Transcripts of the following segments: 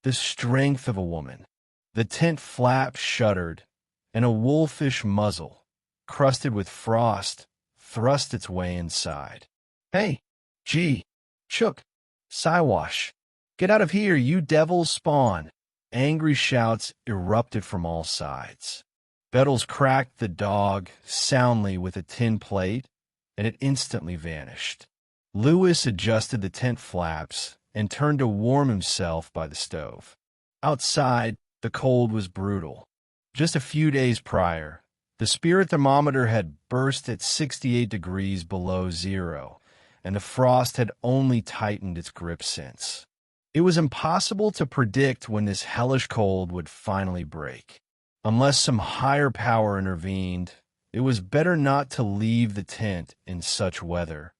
the strength of a woman. The tent flap shuddered, and a wolfish muzzle, crusted with frost, thrust its way inside. "Hey, gee, Chook, Siwash, get out of here, you devil's spawn!" Angry shouts erupted from all sides. Bettles cracked the dog soundly with a tin plate, and it instantly vanished. Lewis adjusted the tent flaps and turned to warm himself by the stove. Outside, the cold was brutal. Just a few days prior, the spirit thermometer had burst at 68 degrees below zero, and the frost had only tightened its grip since. It was impossible to predict when this hellish cold would finally break. Unless some higher power intervened, it was better not to leave the tent in such weather,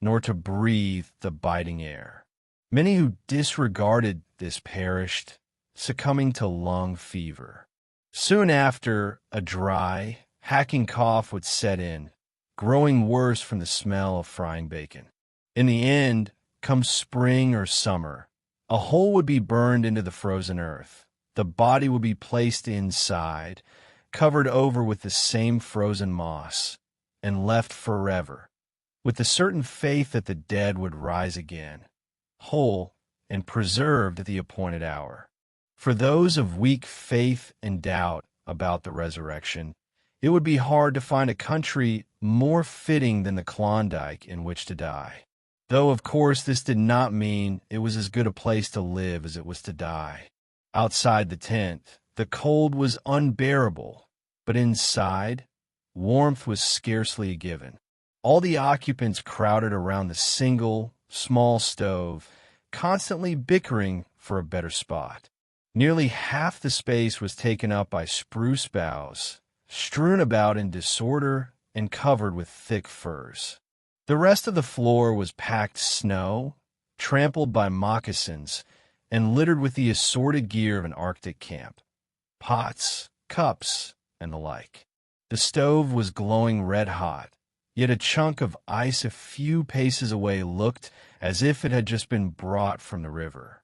nor to breathe the biting air. Many who disregarded this perished, succumbing to lung fever. Soon after, a dry, hacking cough would set in, growing worse from the smell of frying bacon. In the end, come spring or summer, a hole would be burned into the frozen earth. The body would be placed inside, covered over with the same frozen moss, and left forever, with the certain faith that the dead would rise again, whole and preserved at the appointed hour. For those of weak faith and doubt about the resurrection, it would be hard to find a country more fitting than the Klondike in which to die. Though, of course, this did not mean it was as good a place to live as it was to die. Outside the tent, the cold was unbearable, but inside, warmth was scarcely a given. All the occupants crowded around the single, small stove, constantly bickering for a better spot. Nearly half the space was taken up by spruce boughs, strewn about in disorder and covered with thick furs. The rest of the floor was packed snow, trampled by moccasins, and littered with the assorted gear of an Arctic camp. Pots, cups, and the like. The stove was glowing red-hot, yet a chunk of ice a few paces away looked as if it had just been brought from the river.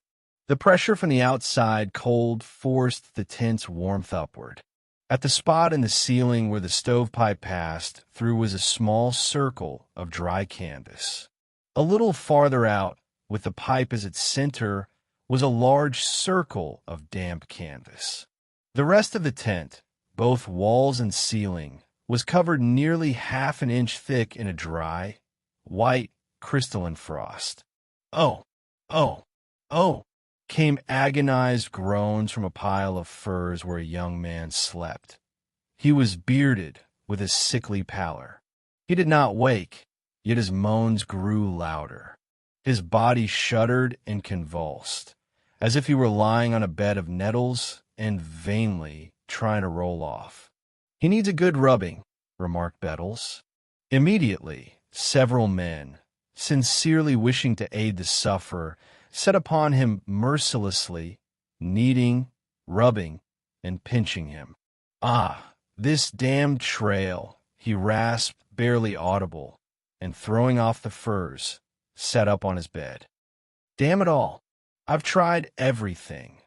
The pressure from the outside cold forced the tent's warmth upward. At the spot in the ceiling where the stovepipe passed through was a small circle of dry canvas. A little farther out, with the pipe as its center, was a large circle of damp canvas. The rest of the tent, both walls and ceiling, was covered nearly half an inch thick in a dry, white, crystalline frost. "Oh, oh, oh!" came agonized groans from a pile of furs where a young man slept. He was bearded with a sickly pallor. He did not wake, yet his moans grew louder. His body shuddered and convulsed, as if he were lying on a bed of nettles and vainly trying to roll off. "He needs a good rubbing," remarked Bettles. Immediately, several men, sincerely wishing to aid the sufferer, set upon him mercilessly, kneading, rubbing, and pinching him. "Ah, this damned trail," he rasped, barely audible, and throwing off the furs, sat up on his bed. "Damn it all, I've tried everything.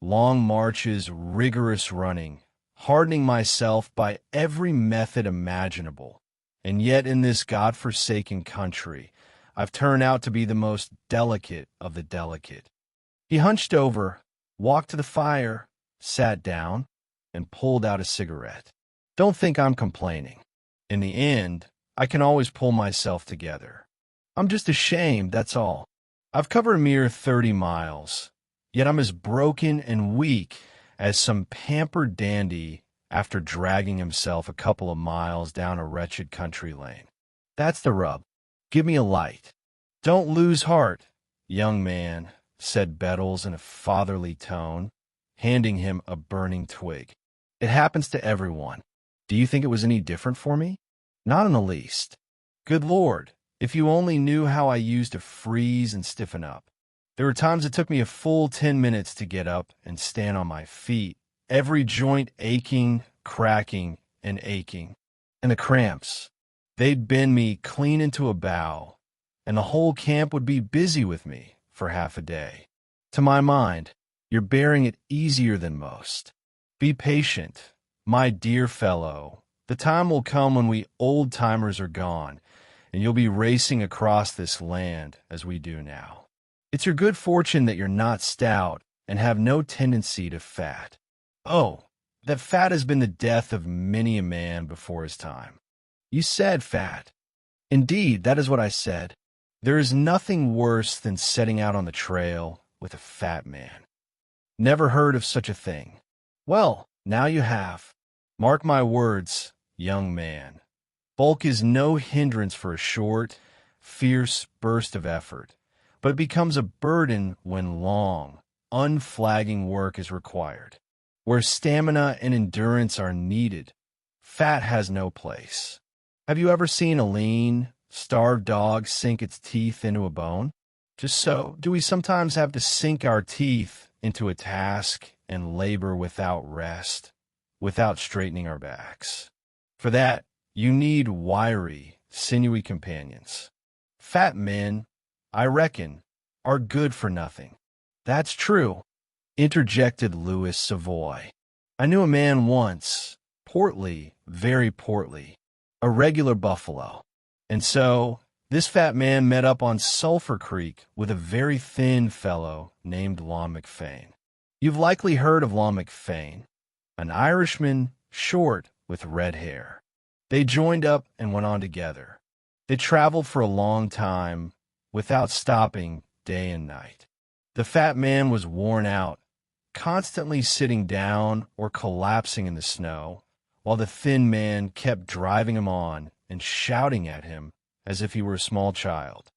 Long marches, rigorous running, hardening myself by every method imaginable, and yet in this God-forsaken country, I've turned out to be the most delicate of the delicate." He hunched over, walked to the fire, sat down, and pulled out a cigarette. "Don't think I'm complaining. In the end, I can always pull myself together. I'm just ashamed, that's all. I've covered a mere 30 miles, yet I'm as broken and weak as some pampered dandy after dragging himself a couple of miles down a wretched country lane. That's the rub. Give me a light." "Don't lose heart, young man," said Bettles in a fatherly tone, handing him a burning twig. "It happens to everyone. Do you think it was any different for me? Not in the least. Good Lord, if you only knew how I used to freeze and stiffen up. There were times it took me a full 10 minutes to get up and stand on my feet, every joint aching, cracking, and aching. And the cramps, they'd bend me clean into a bough, and the whole camp would be busy with me for half a day. To my mind, You're bearing it easier than most. Be patient, my dear fellow. The time will come when we old-timers are gone, and you'll be racing across this land as we do now. It's your good fortune that you're not stout and have no tendency to fat. Oh, that fat has been the death of many a man before his time. You said fat. Indeed, that is what I said. There is nothing worse than setting out on the trail with a fat man. Never heard of such a thing. Well, now you have. Mark my words, young man. Bulk is no hindrance for a short, fierce burst of effort, but it becomes a burden when long, unflagging work is required. Where stamina and endurance are needed, fat has no place. Have you ever seen a lean, starved dog sink its teeth into a bone? Just so do we sometimes have to sink our teeth into a task and labor without rest, without straightening our backs. For that, you need wiry, sinewy companions. Fat men, I reckon, are good for nothing. That's true, interjected Louis Savoy. I knew a man once, portly, very portly, a regular buffalo. And so, this fat man met up on Sulphur Creek with a very thin fellow named Lon McFane. You've likely heard of Lon McFane, an Irishman, short, with red hair. They joined up and went on together. They traveled for a long time, without stopping day and night. The fat man was worn out, constantly sitting down or collapsing in the snow, while the thin man kept driving him on and shouting at him as if he were a small child.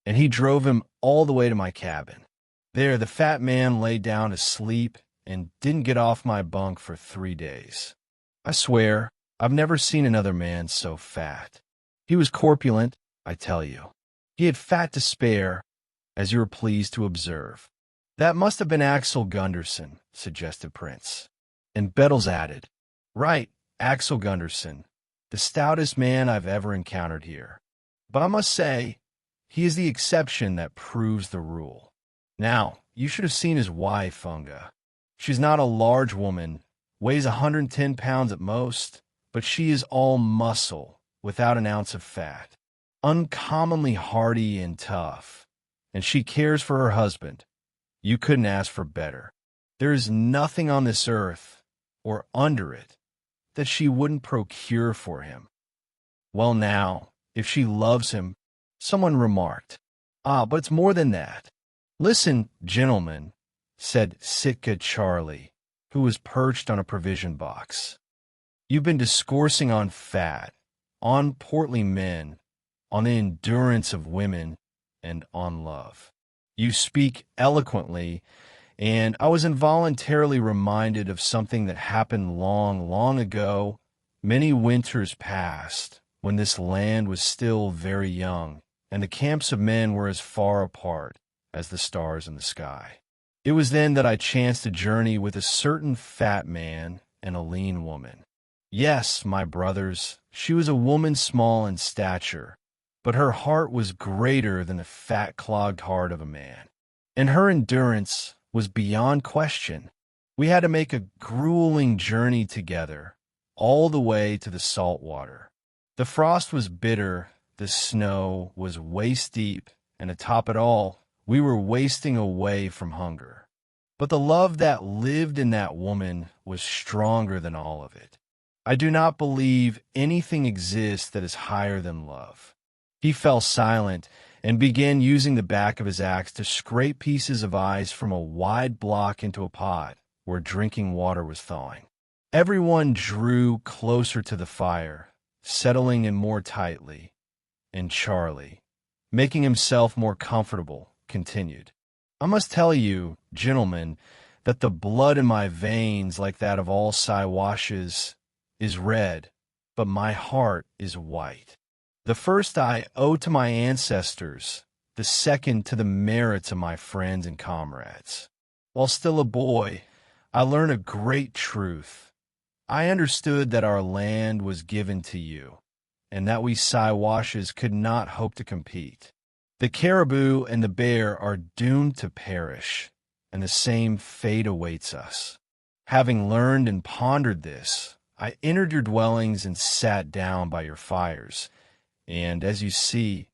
And he drove him all the way to my cabin. There, the fat man lay down to sleep and didn't get off my bunk for 3 days. I swear, I've never seen another man so fat. He was corpulent, I tell you. He had fat to spare, as you were pleased to observe. That must have been Axel Gunderson, suggested Prince. And Bettles added, Right, Axel Gunderson, the stoutest man I've ever encountered here. But I must say, he is the exception that proves the rule. Now, you should have seen his wife, Funga. She's not a large woman, weighs 110 pounds at most, but she is all muscle, without an ounce of fat. Uncommonly hardy and tough. And she cares for her husband. You couldn't ask for better. There is nothing on this earth, or under it, that she wouldn't procure for him. Well now, if she loves him, someone remarked. But it's more than that. Listen, gentlemen, said Sitka Charley, who was perched on a provision box. You've been discoursing on fat, on portly men, on the endurance of women, and on love. You speak eloquently, and I was involuntarily reminded of something that happened long, long ago, many winters past, when this land was still very young, and the camps of men were as far apart as the stars in the sky. It was then that I chanced to journey with a certain fat man and a lean woman. Yes, my brothers, she was a woman small in stature, but her heart was greater than the fat, clogged heart of a man. And her endurance was beyond question. We had to make a grueling journey together, all the way to the salt water. The frost was bitter, the snow was waist-deep, and to top it all, we were wasting away from hunger. But the love that lived in that woman was stronger than all of it. I do not believe anything exists that is higher than love. He fell silent and began using the back of his axe to scrape pieces of ice from a wide block into a pot where drinking water was thawing. Everyone drew closer to the fire, settling in more tightly, and Charlie, making himself more comfortable, continued. I must tell you, gentlemen, that the blood in my veins, like that of all Siwashes, is red, but my heart is white. The first I owe to my ancestors, the second to the merits of my friends and comrades. While still a boy, I learned a great truth. I understood that our land was given to you, and that we Siwashes could not hope to compete. The caribou and the bear are doomed to perish, and the same fate awaits us. Having learned and pondered this, I entered your dwellings and sat down by your fires, and as you see,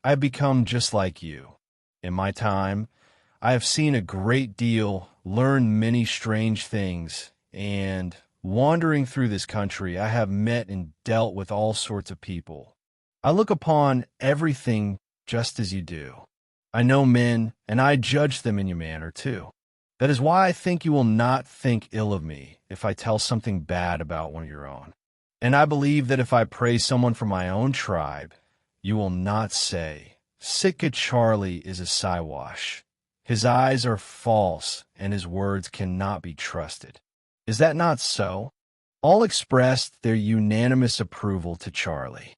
I have become just like you. In my time, I have seen a great deal, learned many strange things, and wandering through this country, I have met and dealt with all sorts of people. I look upon everything just as you do. I know men, and I judge them in your manner, too. That is why I think you will not think ill of me if I tell something bad about one of your own. And I believe that if I praise someone from my own tribe, you will not say, Sitka Charley is a Siwash. His eyes are false, and his words cannot be trusted. Is that not so? All expressed their unanimous approval to Charley.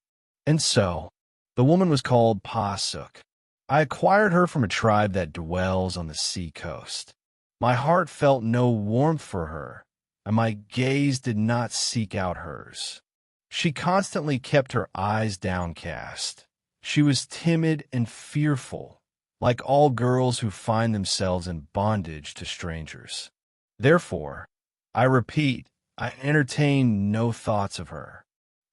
And so, the woman was called Passuk. I acquired her from a tribe that dwells on the sea coast. My heart felt no warmth for her, and my gaze did not seek out hers. She constantly kept her eyes downcast. She was timid and fearful, like all girls who find themselves in bondage to strangers. Therefore, I repeat, I entertained no thoughts of her.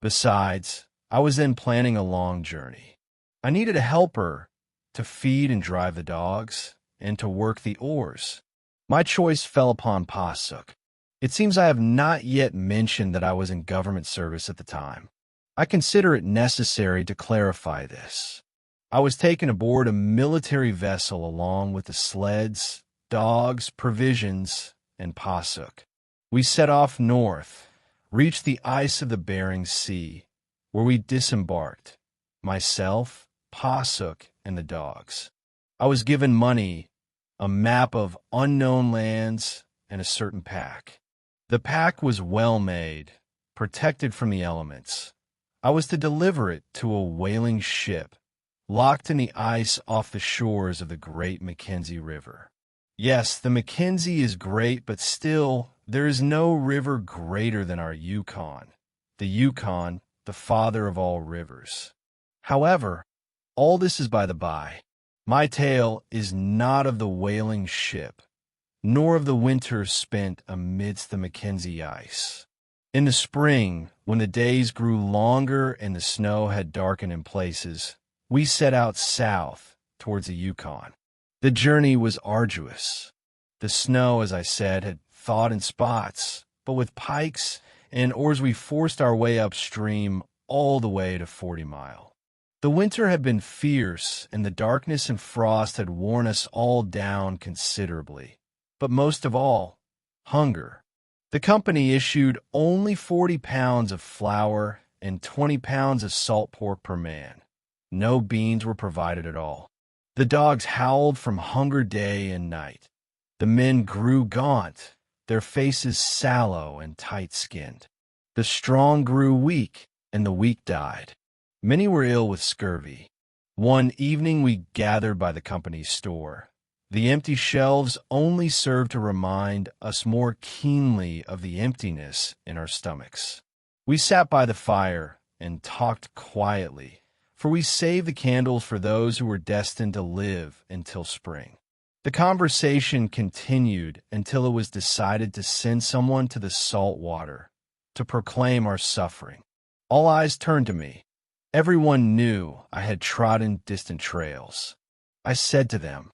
Besides, I was then planning a long journey. I needed a helper to feed and drive the dogs, and to work the oars. My choice fell upon Passuk. It seems I have not yet mentioned that I was in government service at the time. I consider it necessary to clarify this. I was taken aboard a military vessel along with the sleds, dogs, provisions, and Passuk. We set off north, reached the ice of the Bering Sea, where we disembarked, myself, Passuk, and the dogs. I was given money, a map of unknown lands, and a certain pack. The pack was well made, protected from the elements. I was to deliver it to a whaling ship, locked in the ice off the shores of the great Mackenzie River. Yes, the Mackenzie is great, but still, there is no river greater than our Yukon. The Yukon, the father of all rivers. However, all this is by the by. My tale is not of the whaling ship, nor of the winter spent amidst the Mackenzie ice. In the spring, when the days grew longer and the snow had darkened in places, we set out south towards the Yukon. The journey was arduous. The snow, as I said, had thawed in spots, but with pikes and oars we forced our way upstream all the way to 40 Mile. The winter had been fierce, and the darkness and frost had worn us all down considerably. But most of all, hunger. The company issued only 40 pounds of flour and 20 pounds of salt pork per man. No beans were provided at all. The dogs howled from hunger day and night. The men grew gaunt, their faces sallow and tight-skinned. The strong grew weak, and the weak died. Many were ill with scurvy. One evening we gathered by the company's store. The empty shelves only served to remind us more keenly of the emptiness in our stomachs. We sat by the fire and talked quietly, for we saved the candles for those who were destined to live until spring. The conversation continued until it was decided to send someone to the salt water to proclaim our suffering. All eyes turned to me. Everyone knew I had trodden distant trails. I said to them,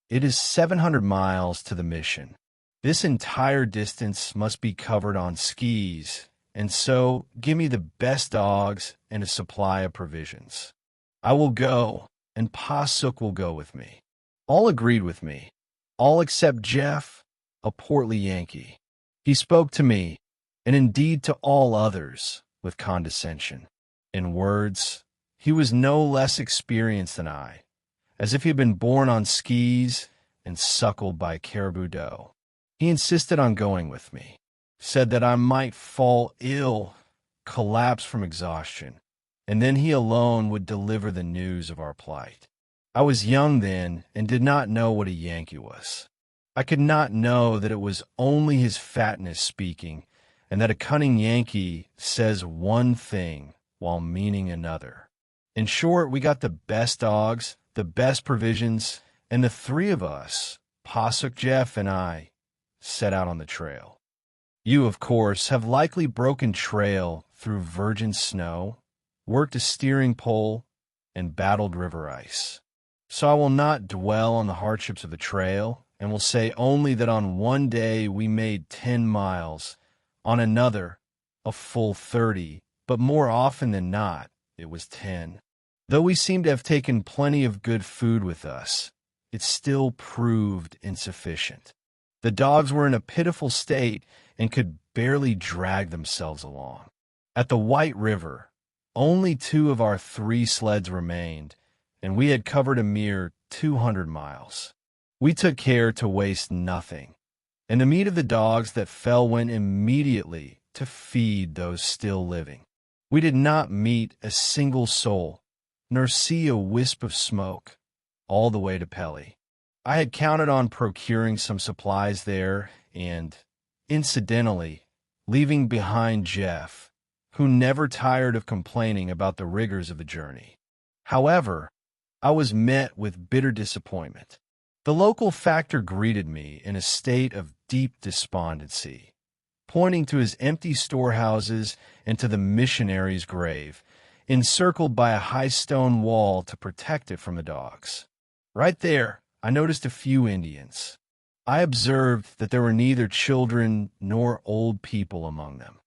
"It is 700 miles to the mission. This entire distance must be covered on skis, and so give me the best dogs and a supply of provisions. I will go, and Passuk will go with me." All agreed with me, all except Jeff, a portly Yankee. He spoke to me, and indeed to all others, with condescension. In words, he was no less experienced than I, as if he had been born on skis and suckled by caribou doe. He insisted on going with me, said that I might fall ill, collapse from exhaustion, and then he alone would deliver the news of our plight. I was young then and did not know what a Yankee was. I could not know that it was only his fatness speaking, and that a cunning Yankee says one thing while meaning another. In short, we got the best dogs, the best provisions, and the three of us, Passuk, Jeff, and I set out on the trail. You, of course, have likely broken trail through virgin snow, worked a steering pole, and battled river ice. So I will not dwell on the hardships of the trail, and will say only that on one day we made 10 miles, on another a full 30, but more often than not, it was 10. Though we seemed to have taken plenty of good food with us, it still proved insufficient. The dogs were in a pitiful state and could barely drag themselves along. At the White River, only 2 of our 3 sleds remained, and we had covered a mere 200 miles. We took care to waste nothing, and the meat of the dogs that fell went immediately to feed those still living. We did not meet a single soul, nor see a wisp of smoke, all the way to Pelly. I had counted on procuring some supplies there and, incidentally, leaving behind Jeff, who never tired of complaining about the rigors of the journey. However, I was met with bitter disappointment. The local factor greeted me in a state of deep despondency, pointing to his empty storehouses and to the missionary's grave, encircled by a high stone wall to protect it from the dogs. Right there, I noticed a few Indians. I observed that there were neither children nor old people among them.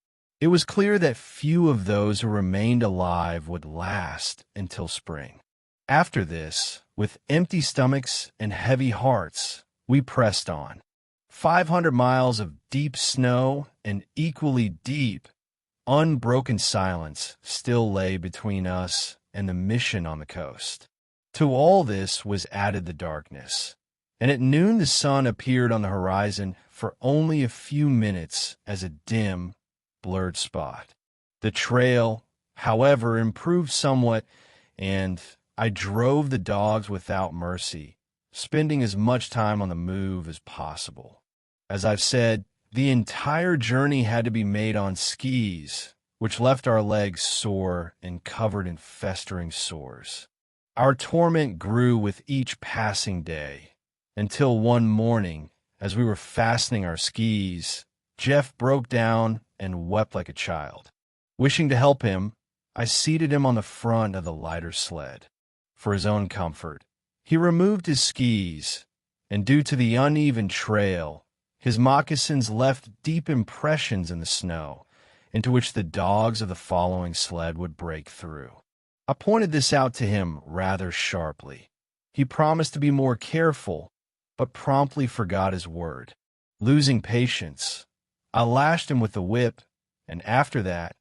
It was clear that few of those who remained alive would last until spring. After this, with empty stomachs and heavy hearts, we pressed on. 500 miles of deep snow and equally deep, unbroken silence still lay between us and the mission on the coast. To all this was added the darkness, and at noon the sun appeared on the horizon for only a few minutes as a dim, blurred spot. The trail, however, improved somewhat, and I drove the dogs without mercy, spending as much time on the move as possible. As I've said, the entire journey had to be made on skis, which left our legs sore and covered in festering sores. Our torment grew with each passing day, until one morning, as we were fastening our skis, Jeff broke down and wept like a child. Wishing to help him, I seated him on the front of the lighter sled. For his own comfort, he removed his skis, and due to the uneven trail, his moccasins left deep impressions in the snow, into which the dogs of the following sled would break through. I pointed this out to him rather sharply. He promised to be more careful, but promptly forgot his word. Losing patience, I lashed him with the whip, and after that,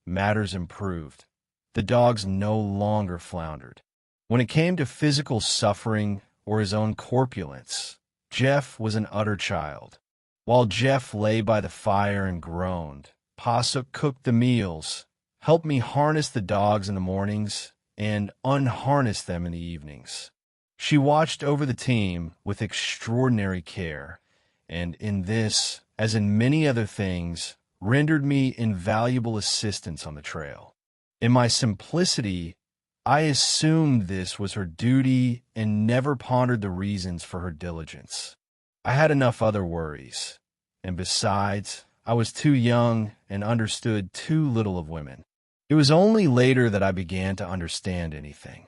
matters improved. The dogs no longer floundered. When it came to physical suffering or his own corpulence, Jeff was an utter child. While Jeff lay by the fire and groaned, Passuk cooked the meals, helped me harness the dogs in the mornings, and unharness them in the evenings. She watched over the team with extraordinary care, and in this, as in many other things, rendered me invaluable assistance on the trail. In my simplicity, I assumed this was her duty and never pondered the reasons for her diligence. I had enough other worries, and besides, I was too young and understood too little of women. It was only later that I began to understand anything.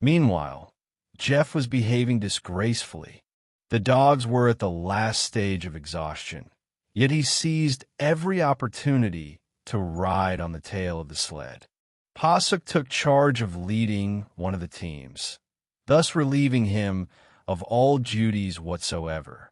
Meanwhile, Jeff was behaving disgracefully. The dogs were at the last stage of exhaustion, yet he seized every opportunity to ride on the tail of the sled. Passuk took charge of leading one of the teams, thus relieving him of all duties whatsoever.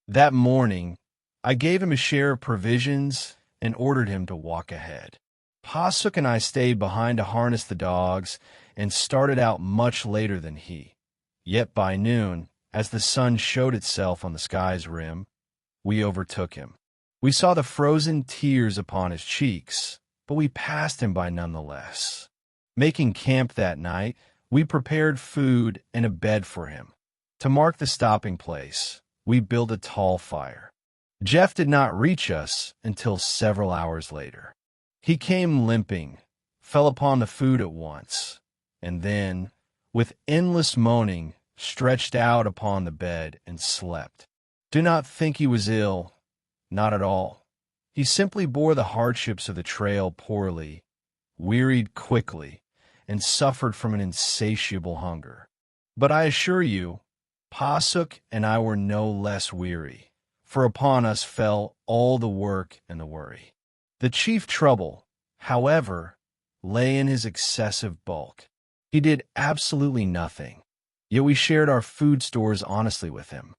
That morning, I gave him a share of provisions and ordered him to walk ahead. Passuk and I stayed behind to harness the dogs and started out much later than he. Yet by noon, as the sun showed itself on the sky's rim, we overtook him. We saw the frozen tears upon his cheeks, but we passed him by nonetheless. Making camp that night, we prepared food and a bed for him. To mark the stopping place, we built a tall fire. Jeff did not reach us until several hours later. He came limping, fell upon the food at once, and then, with endless moaning, stretched out upon the bed and slept. Do not think he was ill. Not at all. He simply bore the hardships of the trail poorly, wearied quickly, and suffered from an insatiable hunger. But I assure you, Passuk and I were no less weary, for upon us fell all the work and the worry. The chief trouble, however, lay in his excessive bulk. He did absolutely nothing, yet we shared our food stores honestly with him.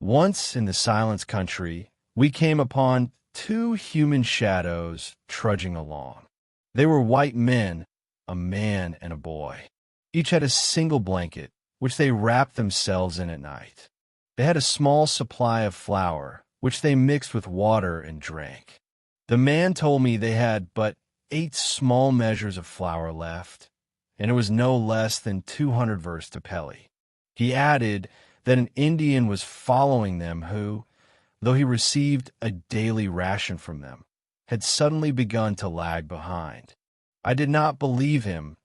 Once in the Silence Country, we came upon two human shadows trudging along. They were white men, a man and a boy. Each had a single blanket, which they wrapped themselves in at night. They had a small supply of flour, which they mixed with water and drank. The man told me they had but 8 small measures of flour left, and it was no less than 200 versts to Pelly. He added that an Indian was following them who, though he received a daily ration from them, had suddenly begun to lag behind. I did not believe him,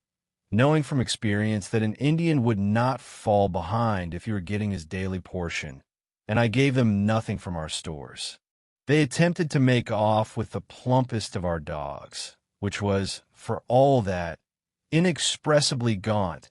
knowing from experience that an Indian would not fall behind if he were getting his daily portion, and I gave them nothing from our stores. They attempted to make off with the plumpest of our dogs, which was, for all that, inexpressibly gaunt,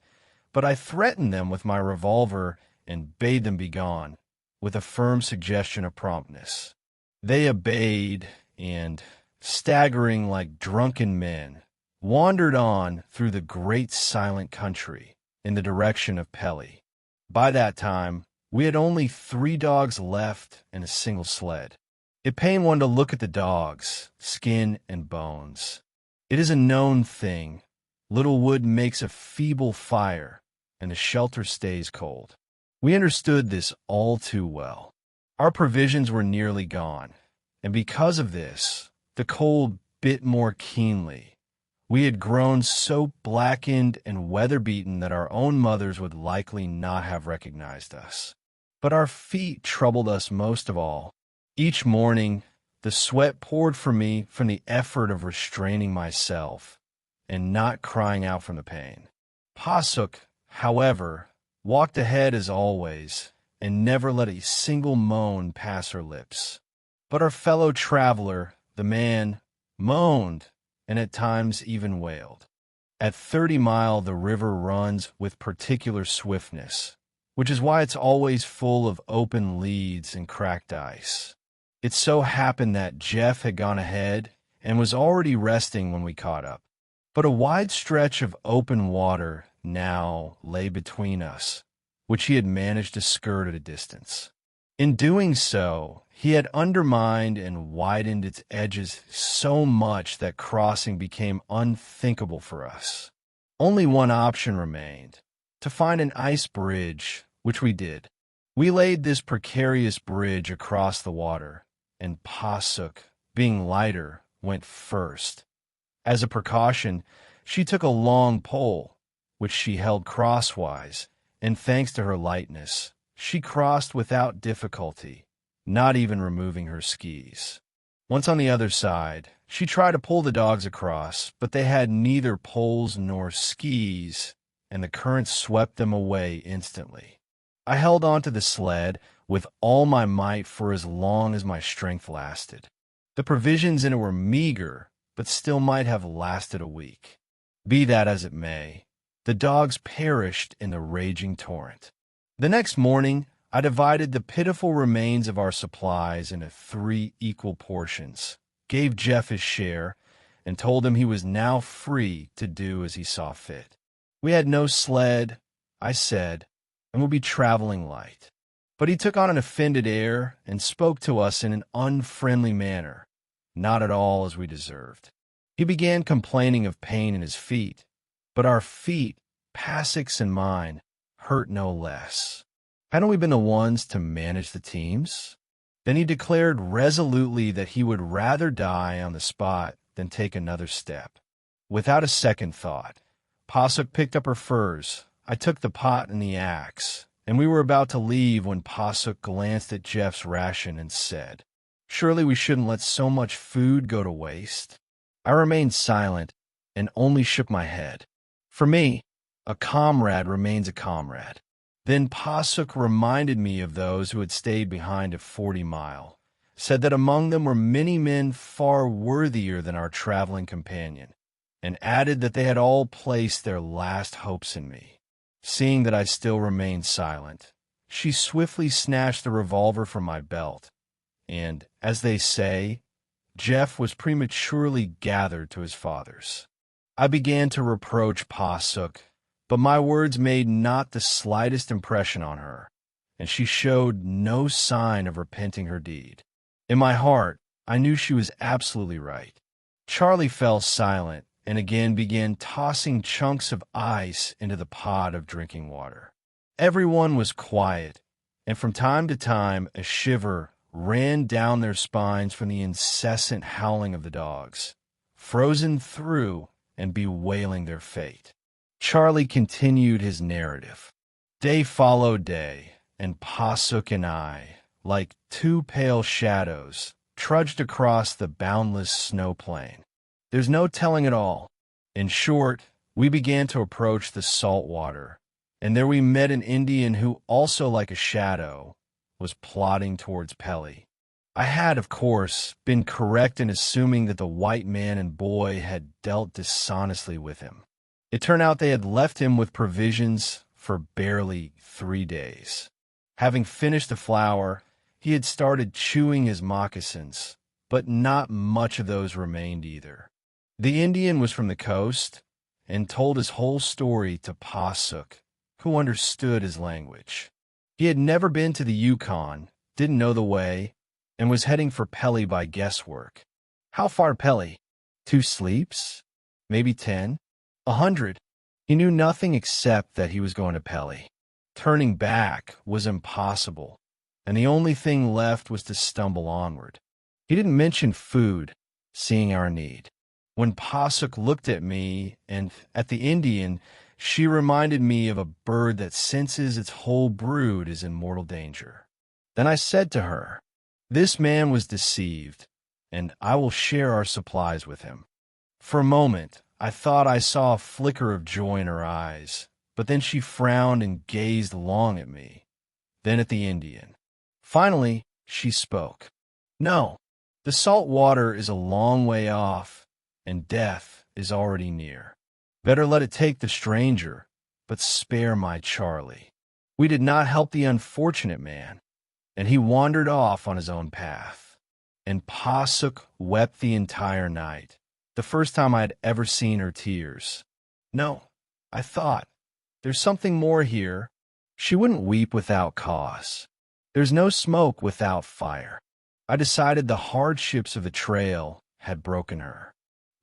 but I threatened them with my revolver and bade them begone, with a firm suggestion of promptness. They obeyed, and, staggering like drunken men, wandered on through the great silent country in the direction of Pelly. By that time, we had only 3 dogs left and a single sled. It pained one to look at the dogs, skin and bones. It is a known thing. Little wood makes a feeble fire, and the shelter stays cold. We understood this all too well. Our provisions were nearly gone, and because of this, the cold bit more keenly. We had grown so blackened and weather-beaten that our own mothers would likely not have recognized us. But our feet troubled us most of all. Each morning, the sweat poured from me from the effort of restraining myself and not crying out from the pain. Passuk, however, walked ahead as always and never let a single moan pass her lips. But our fellow traveler, the man, moaned and at times even wailed. At 30 Mile, the river runs with particular swiftness, which is why it's always full of open leads and cracked ice. It so happened that Jeff had gone ahead and was already resting when we caught up. But a wide stretch of open water now lay between us, which he had managed to skirt at a distance. In doing so, he had undermined and widened its edges so much that crossing became unthinkable for us. Only one option remained, to find an ice bridge, which we did. We laid this precarious bridge across the water, and Passuk, being lighter, went first. As a precaution, she took a long pole, which she held crosswise, and thanks to her lightness, she crossed without difficulty, not even removing her skis. Once on the other side, she tried to pull the dogs across, but they had neither poles nor skis, and the current swept them away instantly. I held on to the sled with all my might for as long as my strength lasted. The provisions in it were meager, but still might have lasted a week. Be that as it may, the dogs perished in the raging torrent. The next morning, I divided the pitiful remains of our supplies into 3 equal portions, gave Jeff his share, and told him he was now free to do as he saw fit. We had no sled, I said, and would be traveling light. But he took on an offended air and spoke to us in an unfriendly manner, not at all as we deserved. He began complaining of pain in his feet, but our feet, Passuk's and mine, hurt no less. Hadn't we been the ones to manage the teams? Then he declared resolutely that he would rather die on the spot than take another step. Without a second thought, Passuk picked up her furs. I took the pot and the axe, and we were about to leave when Passuk glanced at Jeff's ration and said, "Surely we shouldn't let so much food go to waste." I remained silent and only shook my head. For me, a comrade remains a comrade. Then Passuk reminded me of those who had stayed behind at 40 Mile, said that among them were many men far worthier than our traveling companion, and added that they had all placed their last hopes in me. Seeing that I still remained silent, she swiftly snatched the revolver from my belt, and, as they say, Jeff was prematurely gathered to his fathers. I began to reproach Passuk, but my words made not the slightest impression on her, and she showed no sign of repenting her deed. In my heart, I knew she was absolutely right. Charlie fell silent and again began tossing chunks of ice into the pot of drinking water. Everyone was quiet, and from time to time a shiver ran down their spines from the incessant howling of the dogs, frozen through and bewailing their fate. Charlie continued his narrative. Day followed day, and Passuk and I, like two pale shadows, trudged across the boundless snow plain. There's no telling it all. In short, we began to approach the salt water, and there we met an Indian who, also like a shadow, was plodding towards Pelly. I had, of course, been correct in assuming that the white man and boy had dealt dishonestly with him. It turned out they had left him with provisions for barely 3 days. Having finished the flour, he had started chewing his moccasins, but not much of those remained either. The Indian was from the coast and told his whole story to Passuk, who understood his language. He had never been to the Yukon, didn't know the way, and was heading for Pelly by guesswork. How far Pelly? 2 sleeps? Maybe 10? 100? He knew nothing except that he was going to Pelly. Turning back was impossible, and the only thing left was to stumble onward. He didn't mention food, seeing our need. When Passuk looked at me and at the Indian, she reminded me of a bird that senses its whole brood is in mortal danger. Then I said to her, "This man was deceived, and I will share our supplies with him." For a moment, I thought I saw a flicker of joy in her eyes, but then she frowned and gazed long at me, then at the Indian. Finally, she spoke. "No, the salt water is a long way off, and death is already near. Better let it take the stranger, but spare my Charlie. We did not help the unfortunate man, and he wandered off on his own path." And Passuk wept the entire night, the first time I had ever seen her tears. No, I thought, there's something more here. She wouldn't weep without cause. There's no smoke without fire. I decided the hardships of the trail had broken her.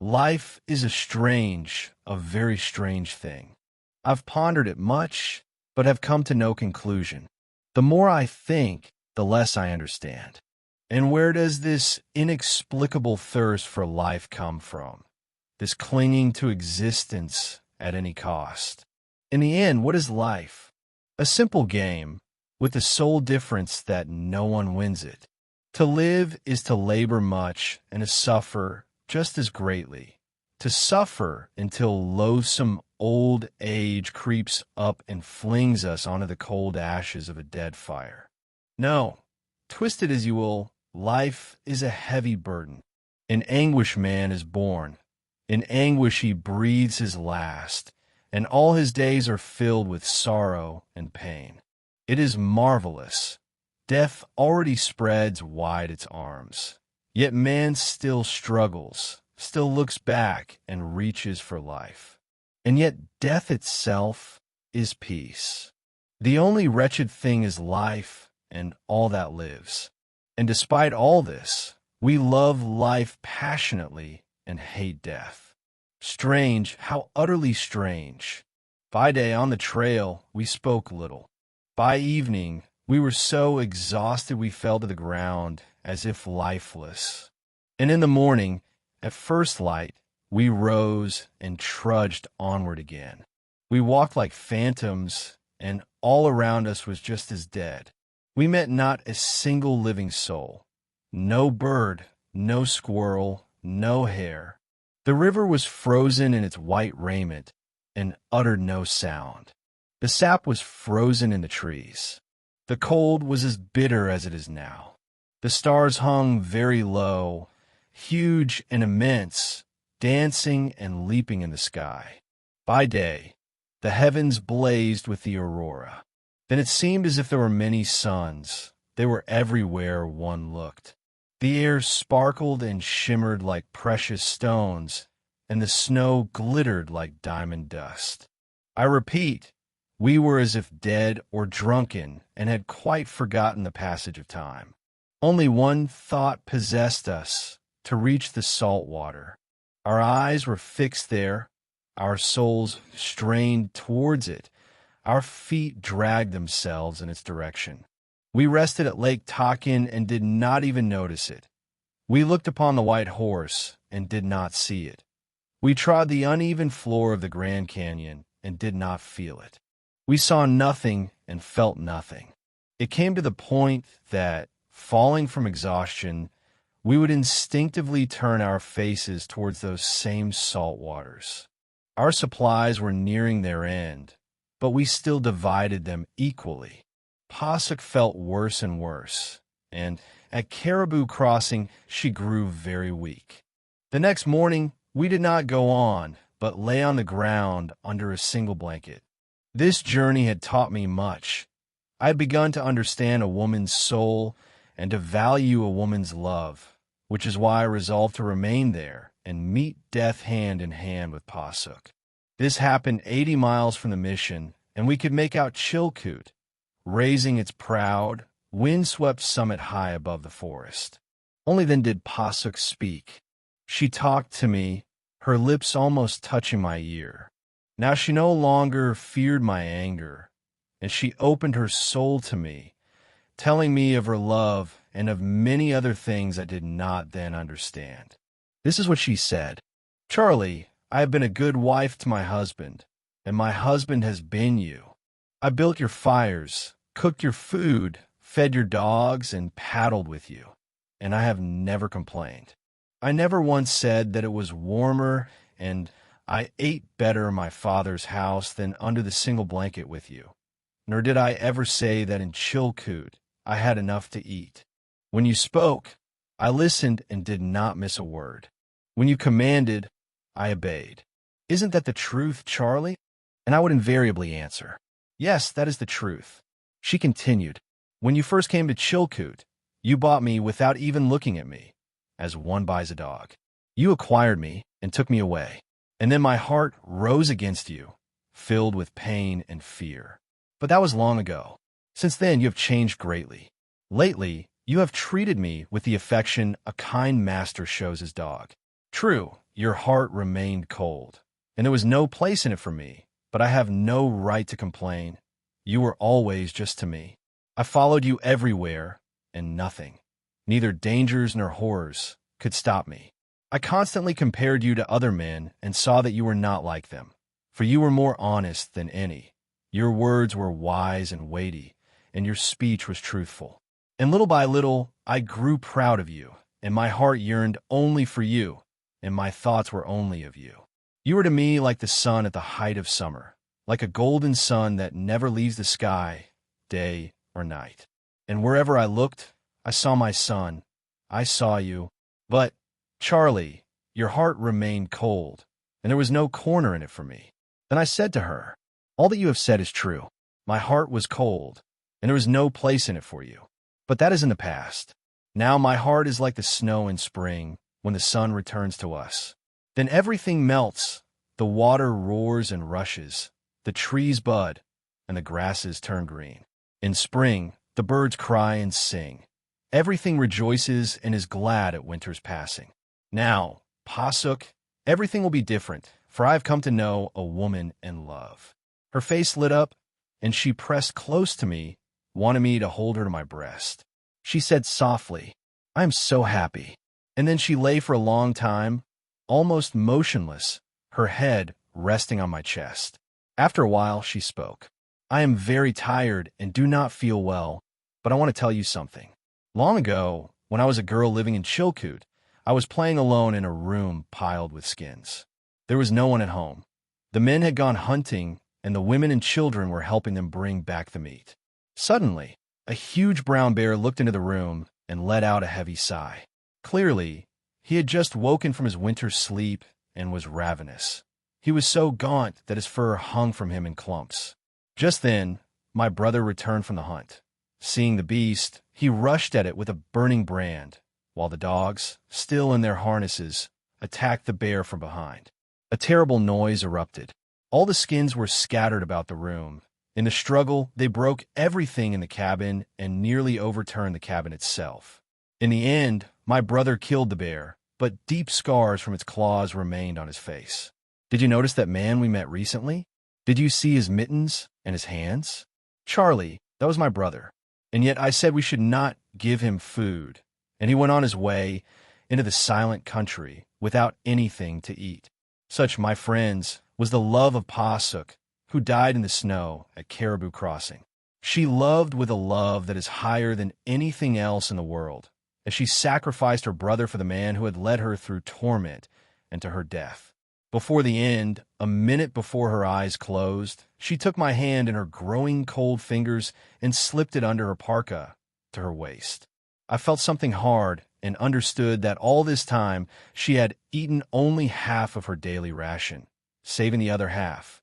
Life is a very strange thing. I've pondered it much, but have come to no conclusion. The more I think, the less I understand. And where does this inexplicable thirst for life come from? This clinging to existence at any cost? In the end, what is life? A simple game, with the sole difference that no one wins it. To live is to labor much and to suffer just as greatly. To suffer until loathsome old age creeps up and flings us onto the cold ashes of a dead fire. No, twist it as you will, life is a heavy burden. In anguish man is born. In anguish he breathes his last, and all his days are filled with sorrow and pain. It is marvelous. Death already spreads wide its arms. Yet man still struggles, still looks back and reaches for life. And yet death itself is peace. The only wretched thing is life and all that lives. And despite all this, we love life passionately and hate death. Strange, how utterly strange. By day on the trail, we spoke little. By evening, we were so exhausted we fell to the ground as if lifeless. And in the morning, at first light, we rose and trudged onward again. We walked like phantoms, and all around us was just as dead. We met not a single living soul. No bird, no squirrel, no hare. The river was frozen in its white raiment and uttered no sound. The sap was frozen in the trees. The cold was as bitter as it is now. The stars hung very low, huge and immense, dancing and leaping in the sky. By day, the heavens blazed with the aurora. Then it seemed as if there were many suns. They were everywhere one looked. The air sparkled and shimmered like precious stones, and the snow glittered like diamond dust. I repeat, we were as if dead or drunken and had quite forgotten the passage of time. Only one thought possessed us, to reach the salt water. Our eyes were fixed there, our souls strained towards it, our feet dragged themselves in its direction. We rested at Lake Takin and did not even notice it. We looked upon the white horse and did not see it. We trod the uneven floor of the Grand Canyon and did not feel it. We saw nothing and felt nothing. It came to the point that, falling from exhaustion, we would instinctively turn our faces towards those same salt waters. Our supplies were nearing their end, but we still divided them equally. Passuk felt worse and worse, and at Caribou Crossing she grew very weak. The next morning we did not go on, but lay on the ground under a single blanket. This journey had taught me much. I had begun to understand a woman's soul and to value a woman's love, which is why I resolved to remain there and meet death hand in hand with Passuk. This happened 80 miles from the mission, and we could make out Chilkoot, raising its proud, wind-swept summit high above the forest. Only then did Passuk speak. She talked to me, her lips almost touching my ear. Now she no longer feared my anger, and she opened her soul to me, telling me of her love and of many other things I did not then understand. This is what she said. "Charlie, I have been a good wife to my husband, and my husband has been you. I built your fires, cooked your food, fed your dogs, and paddled with you, and I have never complained. I never once said that it was warmer and I ate better in my father's house than under the single blanket with you. Nor did I ever say that in Chilkoot I had enough to eat. When you spoke, I listened and did not miss a word. When you commanded, I obeyed. Isn't that the truth, Charlie?" And I would invariably answer, "Yes, that is the truth." She continued, "When you first came to Chilkoot, you bought me without even looking at me, as one buys a dog. You acquired me and took me away, and then my heart rose against you, filled with pain and fear. But that was long ago. Since then you have changed greatly. Lately, you have treated me with the affection a kind master shows his dog. True, your heart remained cold, and there was no place in it for me, but I have no right to complain. You were always just to me. I followed you everywhere, and nothing, neither dangers nor horrors, could stop me. I constantly compared you to other men and saw that you were not like them, for you were more honest than any. Your words were wise and weighty, and your speech was truthful. And little by little, I grew proud of you, and my heart yearned only for you, and my thoughts were only of you. You were to me like the sun at the height of summer, like a golden sun that never leaves the sky, day or night. And wherever I looked, I saw my son. I saw you. But, Charlie, your heart remained cold, and there was no corner in it for me. Then I said to her, all that you have said is true. My heart was cold, and there was no place in it for you. But that is in the past. Now my heart is like the snow in spring, when the sun returns to us. Then everything melts, the water roars and rushes, the trees bud, and the grasses turn green. In spring, the birds cry and sing. Everything rejoices and is glad at winter's passing. Now, Passuk, everything will be different, for I have come to know a woman in love. Her face lit up, and she pressed close to me, wanted me to hold her to my breast. She said softly, I am so happy. And then she lay for a long time, almost motionless, her head resting on my chest. After a while, she spoke. I am very tired and do not feel well, but I want to tell you something. Long ago, when I was a girl living in Chilkoot, I was playing alone in a room piled with skins. There was no one at home. The men had gone hunting, and the women and children were helping them bring back the meat. Suddenly, a huge brown bear looked into the room and let out a heavy sigh. Clearly, he had just woken from his winter sleep and was ravenous. He was so gaunt that his fur hung from him in clumps. Just then, my brother returned from the hunt. Seeing the beast, he rushed at it with a burning brand, while the dogs, still in their harnesses, attacked the bear from behind. A terrible noise erupted. All the skins were scattered about the room. In the struggle, they broke everything in the cabin and nearly overturned the cabin itself. In the end, my brother killed the bear, but deep scars from its claws remained on his face. Did you notice that man we met recently? Did you see his mittens and his hands? Charlie, that was my brother. And yet I said we should not give him food, and he went on his way into the silent country without anything to eat. Such, my friends, was the love of Passuk, who died in the snow at Caribou Crossing. She loved with a love that is higher than anything else in the world, as she sacrificed her brother for the man who had led her through torment and to her death. Before the end, a minute before her eyes closed, she took my hand in her growing cold fingers and slipped it under her parka to her waist. I felt something hard and understood that all this time she had eaten only half of her daily ration, saving the other half,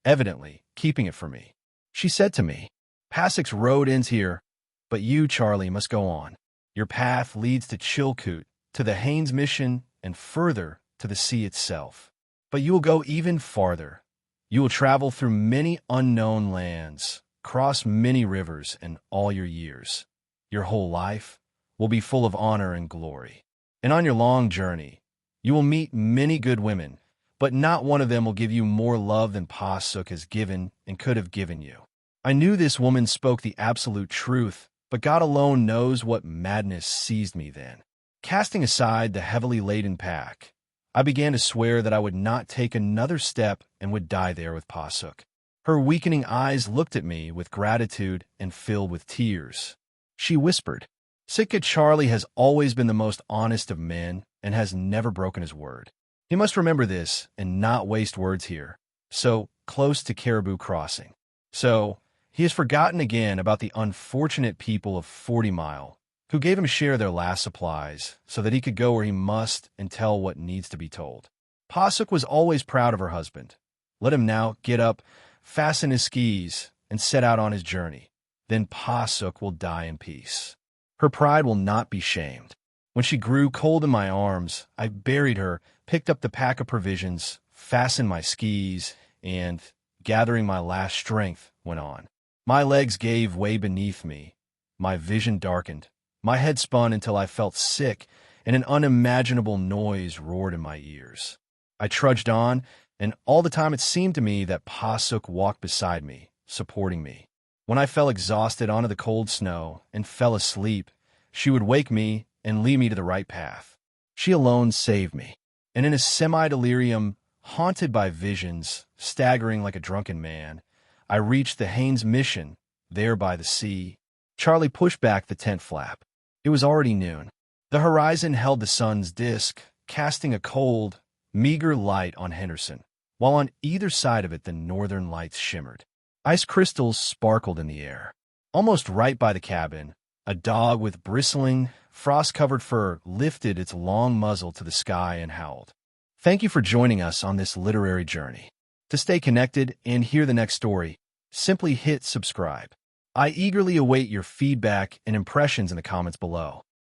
evidently keeping it for me. She said to me, "Passuk's road ends here, but you, Charlie, must go on. Your path leads to Chilkoot, to the Haynes Mission, and further to the sea itself. But you will go even farther. You will travel through many unknown lands, cross many rivers in all your years. Your whole life will be full of honor and glory. And on your long journey, you will meet many good women, but not one of them will give you more love than Passuk has given and could have given you." I knew this woman spoke the absolute truth, but God alone knows what madness seized me then. Casting aside the heavily laden pack, I began to swear that I would not take another step and would die there with Passuk. Her weakening eyes looked at me with gratitude and filled with tears. She whispered, "Sitka Charley has always been the most honest of men and has never broken his word. He must remember this and not waste words here, so close to Caribou Crossing. So he has forgotten again about the unfortunate people of 40 Mile, who gave him a share of their last supplies so that he could go where he must and tell what needs to be told. Passuk was always proud of her husband. Let him now get up, fasten his skis, and set out on his journey. Then Passuk will die in peace. Her pride will not be shamed. When she grew cold in my arms, I buried her, picked up the pack of provisions, fastened my skis, and, gathering my last strength, went on. My legs gave way beneath me. My vision darkened. My head spun until I felt sick, and an unimaginable noise roared in my ears. I trudged on, and all the time it seemed to me that Passuk walked beside me, supporting me. When I fell exhausted onto the cold snow and fell asleep, she would wake me and lead me to the right path. She alone saved me, and in a semi-delirium, haunted by visions, staggering like a drunken man, I reached the Haynes Mission, there by the sea. Charlie pushed back the tent flap. It was already noon. The horizon held the sun's disk, casting a cold, meager light on Henderson, while on either side of it the northern lights shimmered. Ice crystals sparkled in the air. Almost right by the cabin, a dog with bristling, frost-covered fur lifted its long muzzle to the sky and howled. Thank you for joining us on this literary journey. To stay connected and hear the next story, simply hit subscribe. I eagerly await your feedback and impressions in the comments below.